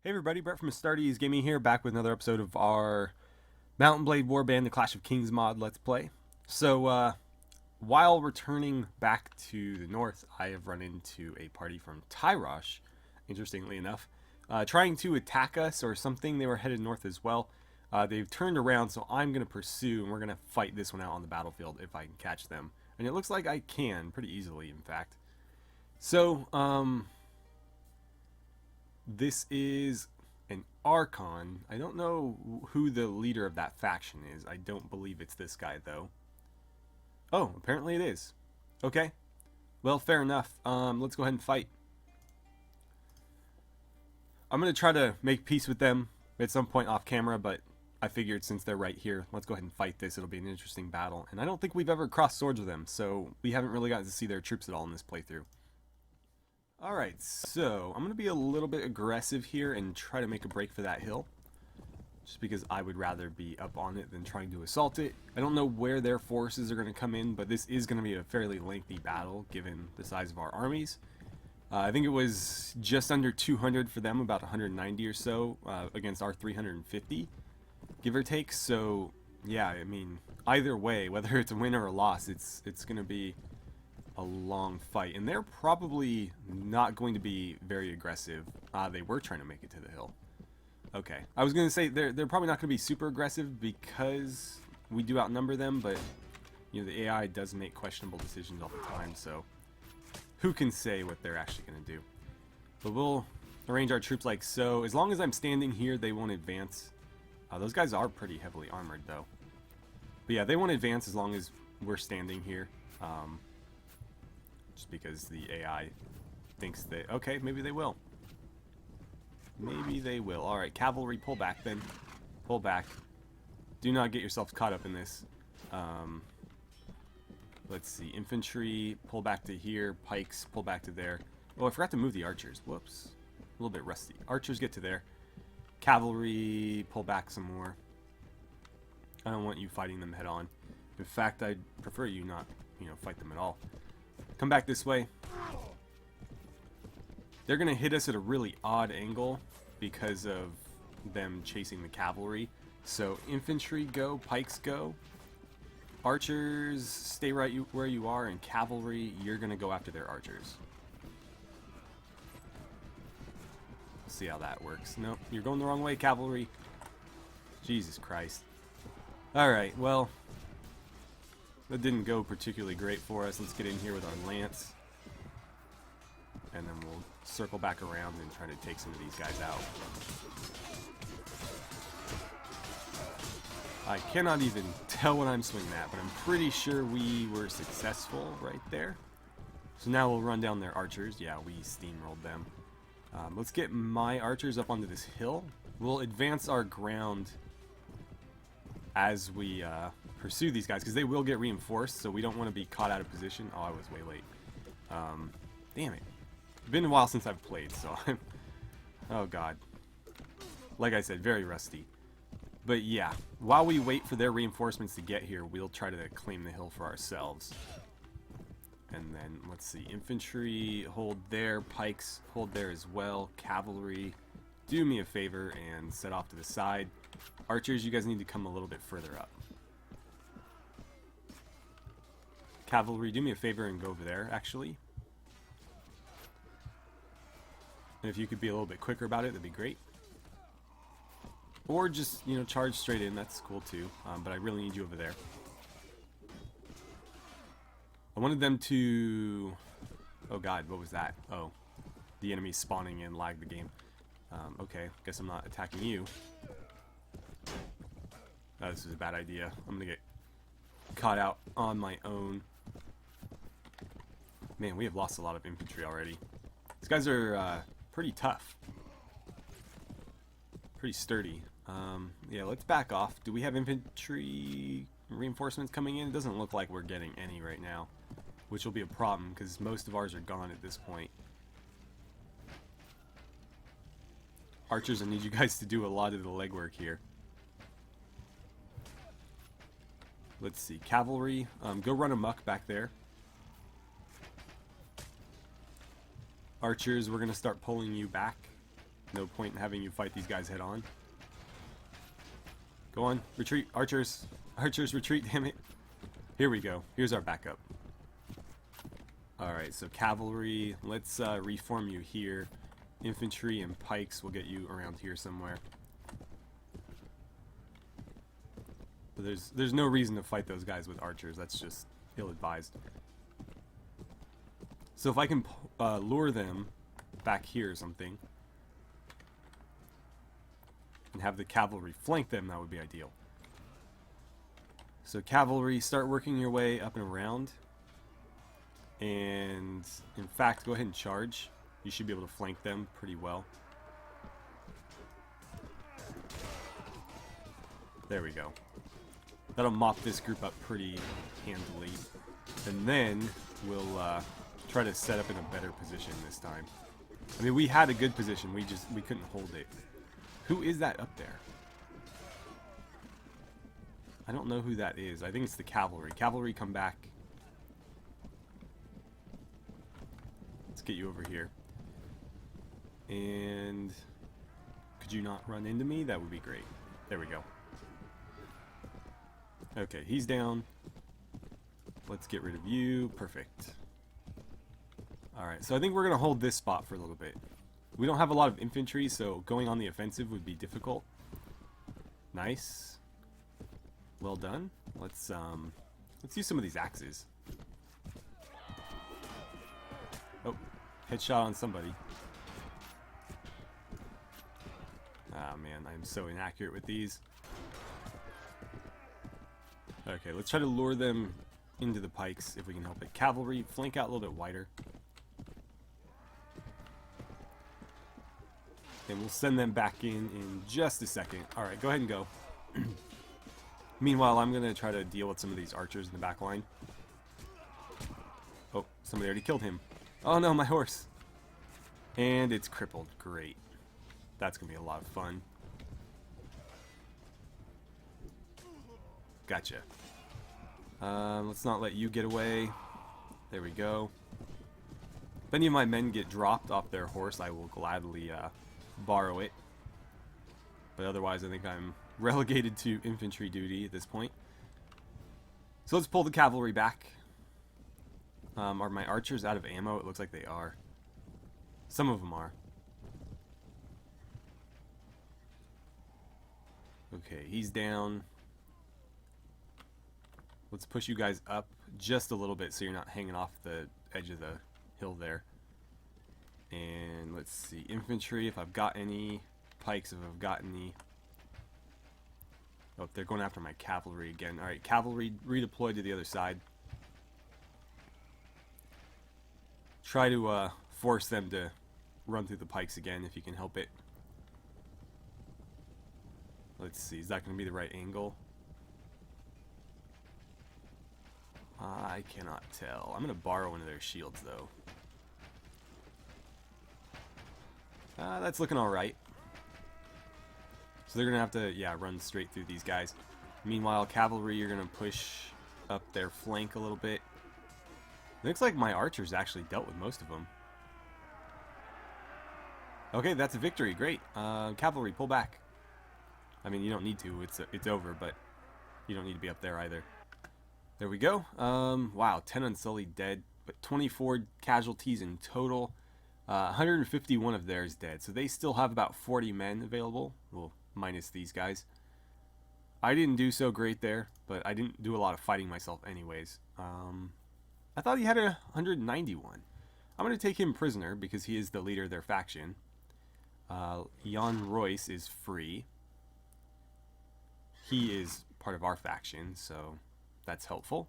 Hey everybody, Brett from AstartesGaming here, back with another episode of our Mountain Blade Warband, the Clash of Kings mod Let's Play. So, while returning back to the north, I have run into a party from Tyrosh, interestingly enough, trying to attack us or something. They were headed north as well. They've turned around, so I'm going to pursue, and we're going to fight this one out on the battlefield if I can catch them. And it looks like I can, pretty easily, in fact. So, this is an Archon. I don't know who the leader of that faction is. I don't believe it's this guy, though. Oh, apparently it is. Okay. Well, fair enough. Let's go ahead and fight. I'm going to try to make peace with them at some point off camera, but I figured since they're right here, let's go ahead and fight this. It'll be an interesting battle. And I don't think we've ever crossed swords with them, so we haven't really gotten to see their troops at all in this playthrough. Alright, so I'm going to be a little bit aggressive here and try to make a break for that hill. Just because I would rather be up on it than trying to assault it. I don't know where their forces are going to come in, but this is going to be a fairly lengthy battle given the size of our armies. I think it was just under 200 for them, about 190 or so against our 350, give or take. So, yeah, I mean, either way, whether it's a win or a loss, it's going to be a long fight, and they're probably not going to be very aggressive. They were trying to make it to the hill. Okay, I was going to say they're probably not going to be super aggressive because we do outnumber them, but you know the AI does make questionable decisions all the time, so who can say what they're actually going to do? But we'll arrange our troops like so. As long as I'm standing here, they won't advance. Those guys are pretty heavily armored, though. But yeah, they won't advance as long as we're standing here. Just because the AI thinks that, okay, maybe they will. Maybe they will. Alright, cavalry, pull back then. Pull back. Do not get yourself caught up in this. Let's see, infantry, pull back to here. Pikes, pull back to there. Oh, I forgot to move the archers. Whoops. A little bit rusty. Archers, get to there. Cavalry, pull back some more. I don't want you fighting them head on. In fact, I'd prefer you not, fight them at all. Come back this way. They're going to hit us at a really odd angle because of them chasing the cavalry. So infantry go, pikes go. Archers, stay right where you are, and cavalry, you're going to go after their archers. Let's see how that works. Nope, you're going the wrong way, cavalry. Jesus Christ. Alright, well, that didn't go particularly great for us. Let's get in here with our lance. And then we'll circle back around and try to take some of these guys out. I cannot even tell what I'm swinging at, but I'm pretty sure we were successful right there. So now we'll run down their archers. Yeah, we steamrolled them. Let's get my archers up onto this hill. We'll advance our ground as we pursue these guys, because they will get reinforced, so we don't want to be caught out of position. Oh, I was way late. Damn it. It's been a while since I've played, so I'm... Oh, God. Like I said, very rusty. But yeah, while we wait for their reinforcements to get here, we'll try to claim the hill for ourselves. And then, let's see, infantry, hold there, pikes, hold there as well, cavalry, do me a favor and set off to the side. Archers, you guys need to come a little bit further up. Cavalry, do me a favor and go over there, actually. And if you could be a little bit quicker about it, that'd be great. Or just, charge straight in, that's cool too. But I really need you over there. I wanted them to... Oh god, what was that? Oh, the enemy spawning in lagged the game. Okay, guess I'm not attacking you. This is a bad idea. I'm gonna get caught out on my own. Man, we have lost a lot of infantry already. These guys are pretty tough. Pretty sturdy. Yeah, let's back off. Do we have infantry reinforcements coming in? It doesn't look like we're getting any right now, which will be a problem because most of ours are gone at this point. Archers, I need you guys to do a lot of the legwork here. Let's see, cavalry, go run amok back there. Archers, we're going to start pulling you back. No point in having you fight these guys head on. Go on, retreat, archers. Archers, retreat, damn it. Here we go. Here's our backup. Alright, so cavalry, let's reform you here. Infantry and pikes will get you around here somewhere. But there's no reason to fight those guys with archers. That's just ill-advised. So if I can lure them back here or something, and have the cavalry flank them, that would be ideal. So cavalry, start working your way up and around. And in fact, go ahead and charge. You should be able to flank them pretty well. There we go. That'll mop this group up pretty handily. And then we'll try to set up in a better position this time. I mean, we had a good position, we couldn't hold it. Who is that up there? I don't know who that is. I think it's the cavalry. Cavalry, come back. Let's get you over here. And could you not run into me? That would be great. There we go. Okay, he's down. Let's get rid of you. Perfect. Alright, so I think we're going to hold this spot for a little bit. We don't have a lot of infantry, so going on the offensive would be difficult. Nice. Well done. Let's use some of these axes. Oh, headshot on somebody. Ah, man, I'm so inaccurate with these. Okay, let's try to lure them into the pikes if we can help it. Cavalry, flank out a little bit wider. And we'll send them back in just a second. Alright, go ahead and go. Meanwhile, I'm going to try to deal with some of these archers in the back line. Oh, somebody already killed him. Oh no, my horse. And it's crippled. Great. That's going to be a lot of fun. Gotcha. Let's not let you get away. There we go. If any of my men get dropped off their horse, I will gladly borrow it. But otherwise, I think I'm relegated to infantry duty at this point. So let's pull the cavalry back. Are my archers out of ammo? It looks like they are. Some of them are. Okay, he's down. Let's push you guys up just a little bit so you're not hanging off the edge of the hill there. And let's see, infantry, if I've got any. Pikes, if I've got any. Oh, they're going after my cavalry again. Alright, cavalry, redeploy to the other side. Try to force them to run through the pikes again if you can help it. Let's see, is that going to be the right angle? I cannot tell. I'm going to borrow one of their shields, though. That's looking alright. So they're going to have to, yeah, run straight through these guys. Meanwhile, cavalry, you're going to push up their flank a little bit. Looks like my archers actually dealt with most of them. Okay, that's a victory. Great. Cavalry, pull back. I mean, you don't need to. It's over, but you don't need to be up there either. There we go. Wow, 10 Unsullied dead, but 24 casualties in total. 151 of theirs dead, so they still have about 40 men available. Well, minus these guys. I didn't do so great there, but I didn't do a lot of fighting myself anyways. I thought he had 191. I'm going to take him prisoner because he is the leader of their faction. Jan Royce is free. He is part of our faction, so that's helpful.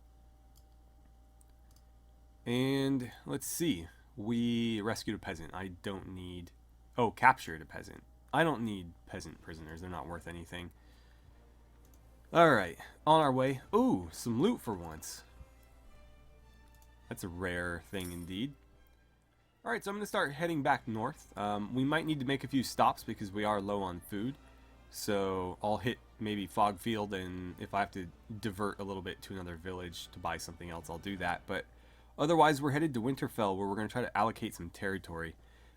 And let's see. We rescued a peasant. I don't need... Oh, captured a peasant. I don't need peasant prisoners. They're not worth anything. Alright, on our way. Ooh, some loot for once. That's a rare thing indeed. Alright, so I'm going to start heading back north. We might need to make a few stops because we are low on food. So I'll hit maybe Fogfield, and if I have to divert a little bit to another village to buy something else, I'll do that. But otherwise, we're headed to Winterfell, where we're going to try to allocate some territory.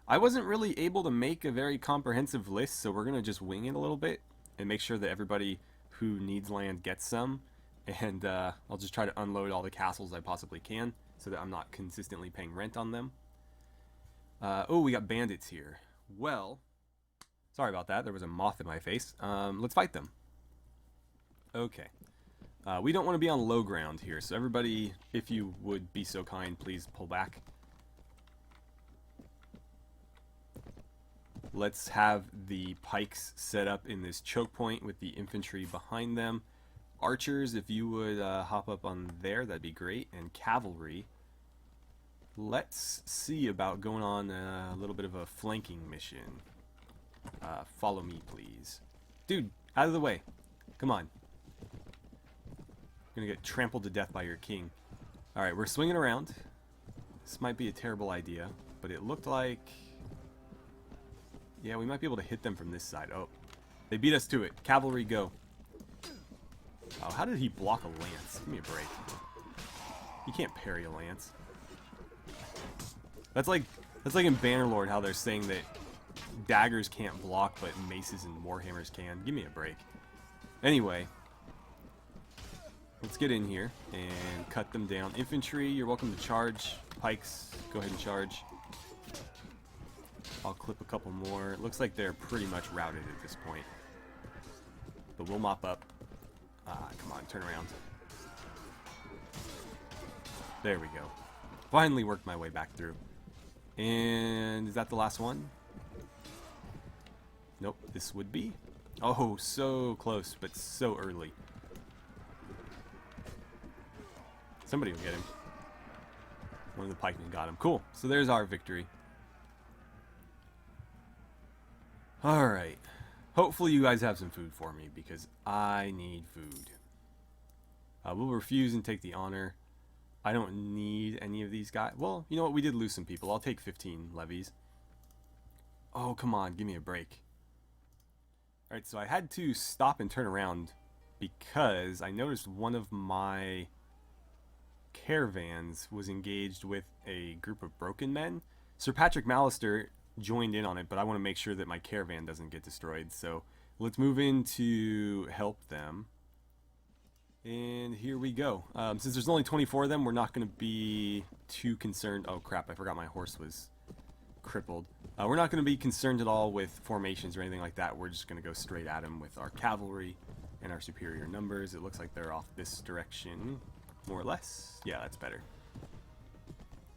I wasn't really able to make a very comprehensive list, so we're going to just wing it a little bit and make sure that everybody who needs land gets some. And I'll just try to unload all the castles I possibly can so that I'm not consistently paying rent on them. Oh, we got bandits here. Well, sorry about that. There was a moth in my face. Let's fight them. Okay. We don't want to be on low ground here, so everybody, if you would be so kind, please pull back. Let's have the pikes set up in this choke point with the infantry behind them. Archers, if you would hop up on there, that'd be great. And cavalry. Let's see about going on a little bit of a flanking mission. Follow me, please. Dude, out of the way. Come on. You're gonna get trampled to death by your king. Alright, we're swinging around. This might be a terrible idea, but it looked like... yeah, we might be able to hit them from this side. Oh, they beat us to it. Cavalry, go. Oh, how did he block a lance? Give me a break. You can't parry a lance. That's like in Bannerlord how they're saying that daggers can't block, but maces and warhammers can. Give me a break. Anyway, let's get in here and cut them down. Infantry, you're welcome to charge. Pikes, go ahead and charge. I'll clip a couple more. It looks like they're pretty much routed at this point. But we'll mop up. Come on, turn around. There we go. Finally worked my way back through. And is that the last one? Nope, this would be. Oh, so close, but so early. Somebody will get him. One of the pikemen got him. Cool. So there's our victory. Alright. Hopefully you guys have some food for me, because I need food. We'll refuse and take the honor. I don't need any of these guys. Well, you know what? We did lose some people. I'll take 15 levies. Oh, come on. Give me a break. Alright, so I had to stop and turn around because I noticed one of my caravans was engaged with a group of broken men. Sir Patrick MacLeod joined in on it, but I want to make sure that my caravan doesn't get destroyed. So let's move in to help them. And here we go. Since there's only 24 of them, we're not going to be too concerned. Oh crap, I forgot my horse was crippled. We're not going to be concerned at all with formations or anything like that. We're just going to go straight at them with our cavalry and our superior numbers. It looks like they're off this direction, more or less. Yeah, that's better.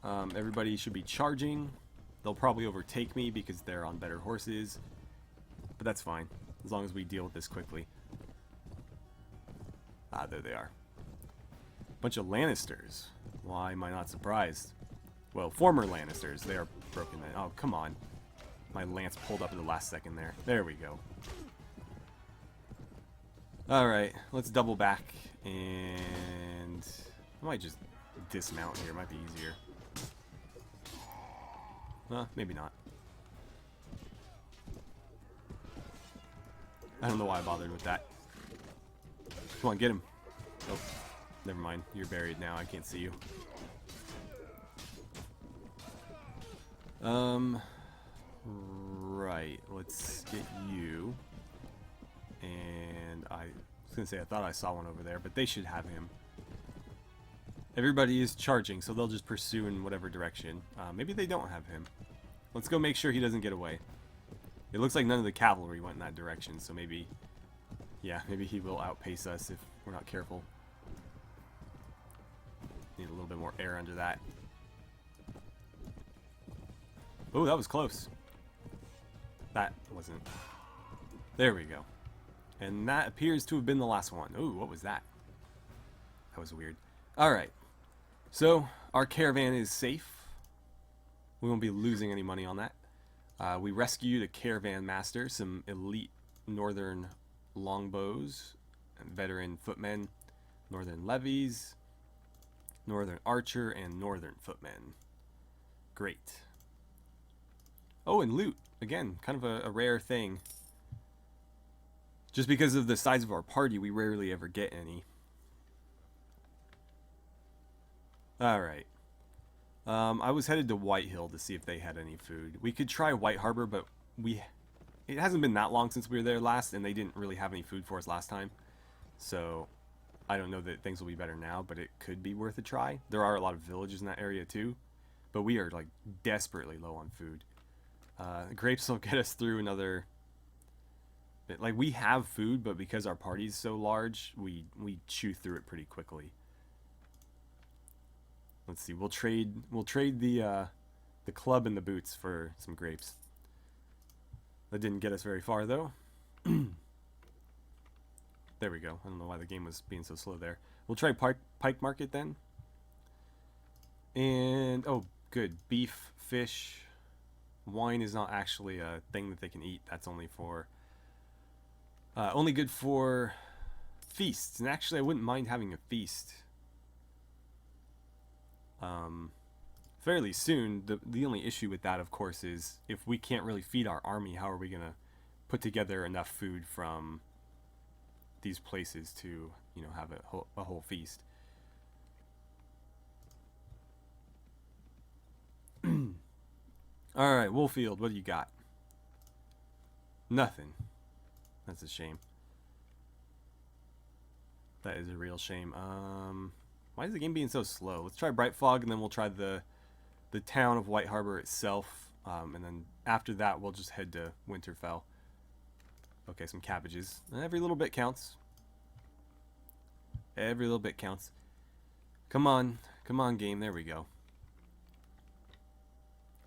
Everybody should be charging. They'll probably overtake me because they're on better horses. But that's fine, as long as we deal with this quickly. Ah, there they are. Bunch of Lannisters. Why am I not surprised? Well, former Lannisters. They are broken men. Oh, come on. My lance pulled up at the last second there. There we go. Alright, let's double back. And I might just dismount here. Might be easier. Maybe not. I don't know why I bothered with that. Come on, get him. Oh, never mind. You're buried now. I can't see you. Right. Let's get you. And I was going to say, I thought I saw one over there, but they should have him. Everybody is charging, so they'll just pursue in whatever direction. Maybe they don't have him. Let's go make sure he doesn't get away. It looks like none of the cavalry went in that direction, so maybe... yeah, maybe he will outpace us if we're not careful. Need a little bit more air under that. Oh, that was close. That wasn't. There we go. And that appears to have been the last one. Oh, what was that? That was weird. Alright. So, our caravan is safe. We won't be losing any money on that. We rescued a caravan master, some elite northern longbows, veteran footmen, northern levies, northern archer, and northern footmen. Great. Oh, and loot. Again, kind of a rare thing. Just because of the size of our party, we rarely ever get any. Alright. I was headed to White Hill to see if they had any food. We could try White Harbor, but it hasn't been that long since we were there last, and they didn't really have any food for us last time. So I don't know that things will be better now, but it could be worth a try. There are a lot of villages in that area too, but we are like desperately low on food. Grapes will get us through another bit. Like, we have food, but because our party's so large, we chew through it pretty quickly. Let's see. We'll trade the club and the boots for some grapes. That didn't get us very far though. There we go. I don't know why the game was being so slow there. We'll try Pike Market then. And oh, good. Beef, fish, wine is not actually a thing that they can eat. That's only for only good for feasts. And actually, I wouldn't mind having a feast fairly soon. The only issue with that, of course, is if we can't really feed our army, how are we gonna put together enough food from these places to, you know, have a whole feast? All right, Wolfield, what do you got? Nothing. That's a shame. That is a real shame. Why is the game being so slow? Let's try Bright Fog, and then we'll try the town of White Harbor itself, and then after that we'll just head to Winterfell. Okay, some cabbages. Every little bit counts. Every little bit counts. Come on, game. There we go.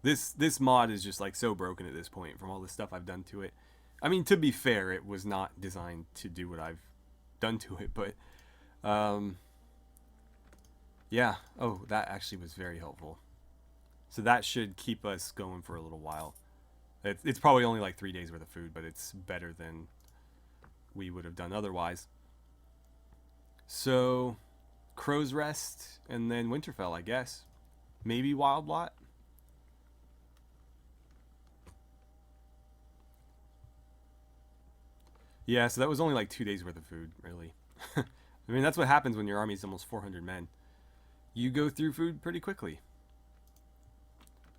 This mod is just like so broken at this point from all the stuff I've done to it. I mean, to be fair, it was not designed to do what I've done to it, but yeah. Oh, that actually was very helpful. So that should keep us going for a little while. It's probably only like 3 days worth of food, but it's better than we would have done otherwise. So, Crow's Rest, and then Winterfell, I guess. Maybe Wild Lot? Yeah, so that was only like 2 days worth of food, really. I mean, that's what happens when your army's almost 400 men. You go through food pretty quickly.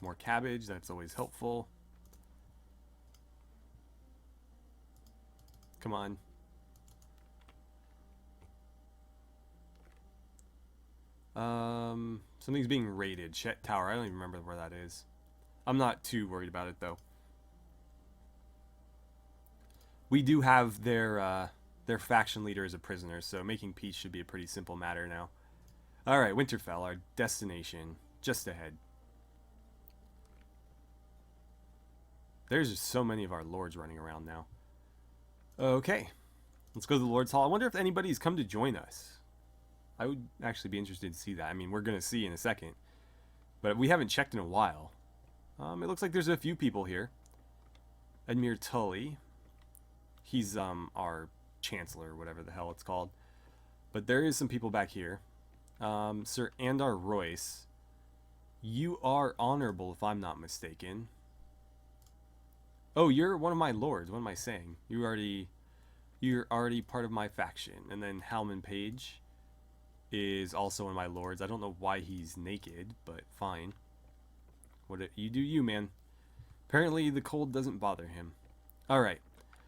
More cabbage, that's always helpful. Come on. Something's being raided. Chet Tower. I don't even remember where that is. I'm not too worried about it though. We do have their faction leader as a prisoner, so making peace should be a pretty simple matter now. All right, Winterfell, our destination, just ahead. There's just so many of our lords running around now. Okay, let's go to the Lord's Hall. I wonder if anybody's come to join us. I would actually be interested to see that. I mean, we're going to see in a second. But we haven't checked in a while. It looks like there's a few people here. Edmure Tully. He's our Chancellor, whatever the hell it's called. But there is some people back here. Sir Andar Royce. You are honorable, if I'm not mistaken. Oh, you're one of my lords. What am I saying? You're already part of my faction. And then Halman Page is also one of my lords. I don't know why he's naked, but fine. You do you, man. Apparently the cold doesn't bother him. Alright.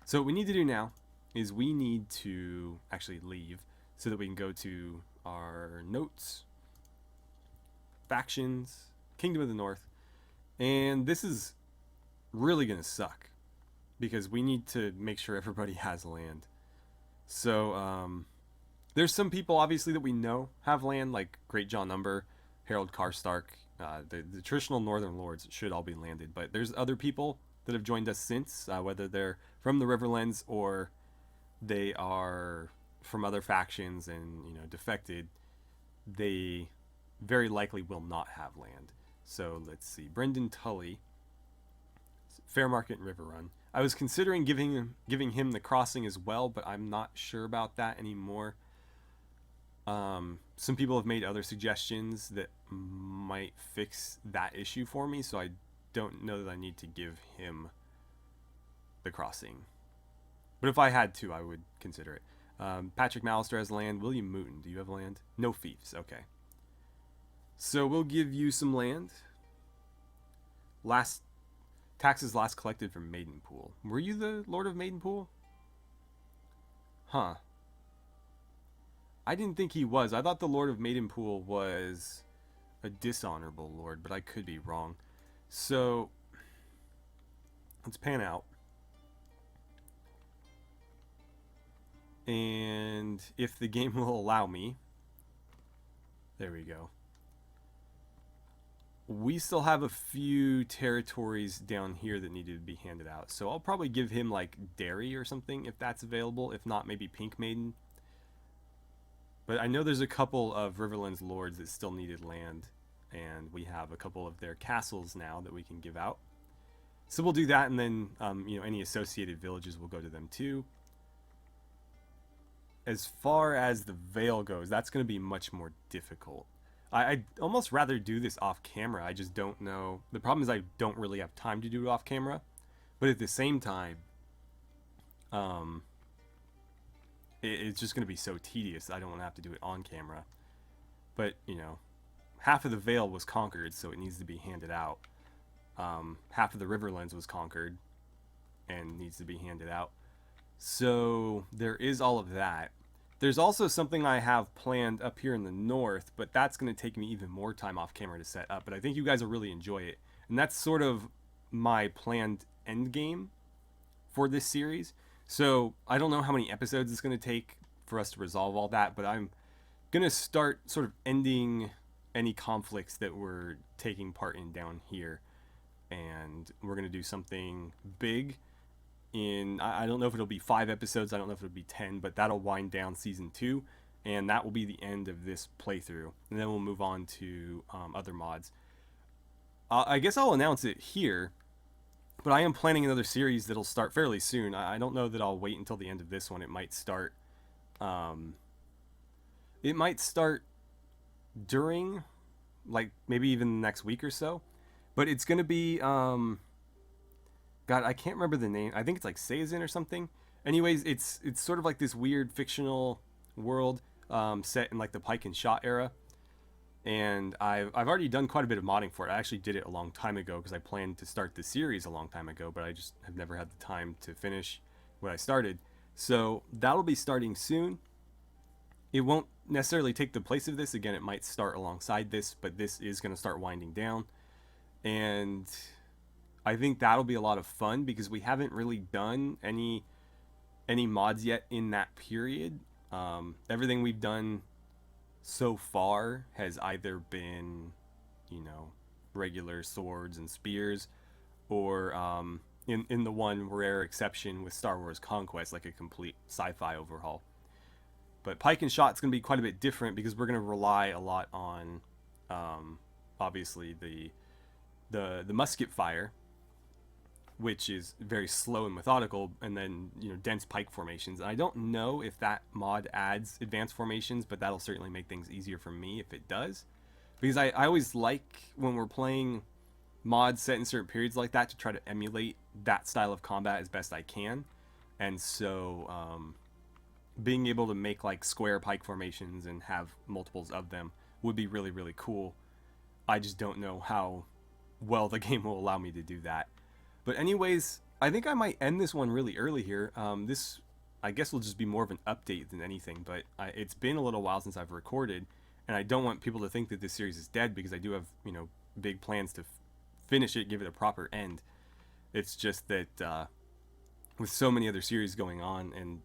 So what we need to do now is we need to actually leave so that we can go to our notes, factions, Kingdom of the North. And this is really going to suck because we need to make sure everybody has land. So, there's some people obviously that we know have land, like Great John Umber, Harold Karstark. The traditional Northern Lords should all be landed, but there's other people that have joined us since, whether they're from the Riverlands or they are from other factions and, you know, defected. They very likely will not have land. So let's see, Brendan Tully, Fairmarket and Riverrun. I was considering giving him the crossing as well, but I'm not sure about that anymore. Some people have made other suggestions that might fix that issue for me, so I don't know that I need to give him the crossing. But if I had to, I would consider it. Patrick Mallister has land. William Mooton, do you have land? No fiefs. Okay. So we'll give you some land. Last taxes last collected from Maidenpool. Were you the Lord of Maidenpool? Huh. I didn't think he was. I thought the Lord of Maidenpool was a dishonorable lord, but I could be wrong. So let's pan out. And if the game will allow me, there we go. We still have a few territories down here that needed to be handed out. So I'll probably give him like Derry or something if that's available. If not, maybe Pink Maiden. But I know there's a couple of Riverland's lords that still needed land. And we have a couple of their castles now that we can give out. So we'll do that, and then any associated villages will go to them too. As far as the Vale goes, that's going to be much more difficult. I'd almost rather do this off camera. I just don't know. The problem is I don't really have time to do it off camera. But at the same time, it's just going to be so tedious. I don't want to have to do it on camera. But, half of the Vale was conquered, so it needs to be handed out. Half of the Riverlands was conquered and needs to be handed out. So there is all of that. There's also something I have planned up here in the north, but that's going to take me even more time off camera to set up. But I think you guys will really enjoy it. And that's sort of my planned end game for this series. So I don't know how many episodes it's going to take for us to resolve all that, but I'm going to start sort of ending any conflicts that we're taking part in down here. And we're going to do something big. I don't know if it'll be 5 episodes, I don't know if it'll be 10, but that'll wind down season 2, and that will be the end of this playthrough, and then we'll move on to other mods. I guess I'll announce it here, but I am planning another series that'll start fairly soon. I don't know that I'll wait until the end of this one. It might start during, like, maybe even the next week or so, but it's going to be God, I can't remember the name. I think it's like Seizin or something. Anyways, it's sort of like this weird fictional world set in like the Pike and Shot era. And I've already done quite a bit of modding for it. I actually did it a long time ago because I planned to start the series a long time ago, but I just have never had the time to finish what I started. So that'll be starting soon. It won't necessarily take the place of this. Again, it might start alongside this, but this is going to start winding down. And I think that'll be a lot of fun because we haven't really done any mods yet in that period. Everything we've done so far has either been, regular swords and spears, or in the one rare exception with Star Wars Conquest, like a complete sci-fi overhaul. But Pike and Shot's going to be quite a bit different because we're going to rely a lot on, obviously, the musket fire, which is very slow and methodical, and then dense pike formations. And I don't know if that mod adds advanced formations, but that'll certainly make things easier for me if it does, because I always like when we're playing mods set in certain periods like that to try to emulate that style of combat as best I can. And so being able to make like square pike formations and have multiples of them would be really, really cool. I just don't know how well the game will allow me to do that. But anyways, I think I might end this one really early here. This, I guess, will just be more of an update than anything, but it's been a little while since I've recorded, and I don't want people to think that this series is dead because I do have, big plans to finish it, give it a proper end. It's just that with so many other series going on, and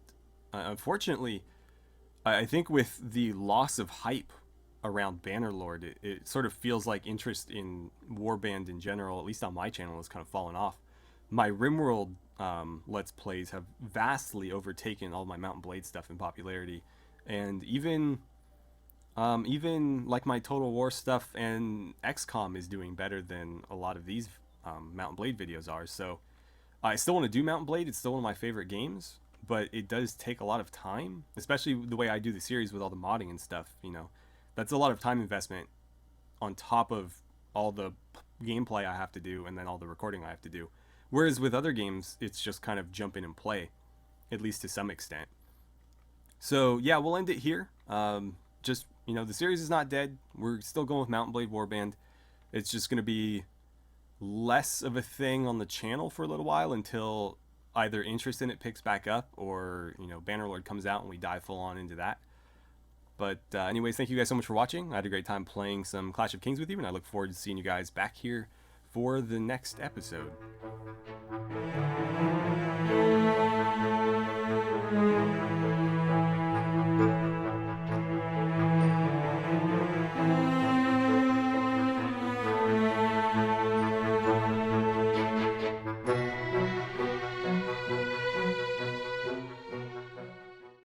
unfortunately, I think with the loss of hype around Bannerlord, it sort of feels like interest in Warband in general, at least on my channel, has kind of fallen off. My RimWorld Let's Plays have vastly overtaken all my Mount & Blade stuff in popularity, and even like my Total War stuff and XCOM is doing better than a lot of these Mount & Blade videos are. So I still want to do Mount & Blade. It's still one of my favorite games, but it does take a lot of time, especially the way I do the series with all the modding and stuff. That's a lot of time investment on top of all the gameplay I have to do and then all the recording I have to do. Whereas with other games, it's just kind of jump in and play, at least to some extent. So yeah, we'll end it here. just, you know, the series is not dead. We're still going with Mount & Blade Warband. It's just going to be less of a thing on the channel for a little while until either interest in it picks back up or, you know, Bannerlord comes out and we dive full on into that. But anyways, thank you guys so much for watching. I had a great time playing some Clash of Kings with you, and I look forward to seeing you guys back here for the next episode.